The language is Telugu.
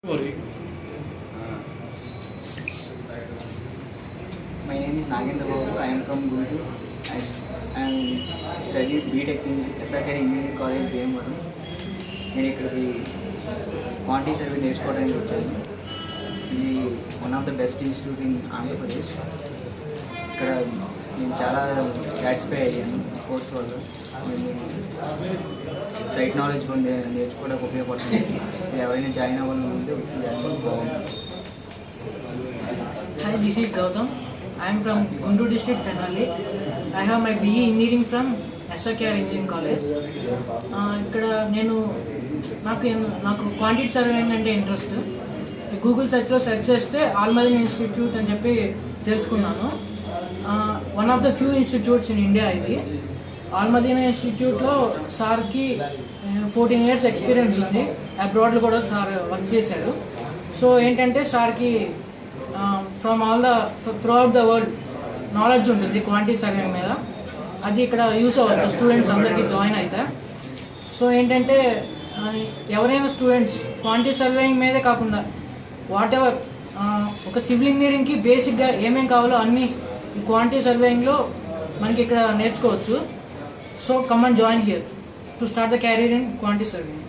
My name is Nagendra Babu. I am from Guntur. I studied BTech in SRK Engineering College, Bhimavaram. నేను ఇక్కడికి క్వాంటిటీ సర్వే నేర్చుకోవడానికి వచ్చాను. ఇది one of the best institute in Andhra Pradesh. ఇక్కడ నేను చాలా సాటిస్ఫై అయ్యాను కోర్స్ వల్ల. సైట్ నాలెడ్జ్ కూడా నేర్చుకోవడానికి ఉపయోగపడుతుంది. ఎవరైనా జాయిన్ అవ్వాలనుకుంటే వచ్చి జాయిన్ అవ్వాలి, బాగుంటుంది. Hi, this is Gautam. I am from Guntur district, Tenali. I have my BE Engineering from SRKR Engineering College. ఇక్కడ నాకు క్వాంటిటీ సర్వేయింగ్ అంటే ఇంట్రెస్ట్. గూగుల్ సెర్చ్లో సెర్చ్ చేస్తే ఆల్మదీన్ ఇన్స్టిట్యూట్ అని చెప్పి తెలుసుకున్నాను. One of the few institutes in India ఇది. ఆల్మదీన్ ఇన్స్టిట్యూట్లో సార్కి 14 years ఎక్స్పీరియన్స్ ఉంది. అబ్రాడ్లో కూడా సార్ వర్క్ చేశారు. సో ఏంటంటే సార్కి through out the world knowledge ఉంటుంది క్వాంటిటీ సర్వేయింగ్ మీద. అది ఇక్కడ యూస్ అవ్వచ్చు స్టూడెంట్స్ అందరికీ జాయిన్ అయితే. సో ఏంటంటే ఎవరైనా స్టూడెంట్స్ క్వాంటిటీ సర్వేయింగ్ మీదే కాకుండా వాట్ ఎవర్ ఒక సివిల్ ఇంజనీరింగ్కి బేసిక్గా ఏమేమి కావాలో అన్నీ ఈ క్వాంటిటీ సర్వేయింగ్లో మనకి ఇక్కడ నేర్చుకోవచ్చు. So come and join here to start the career in quantity surveying.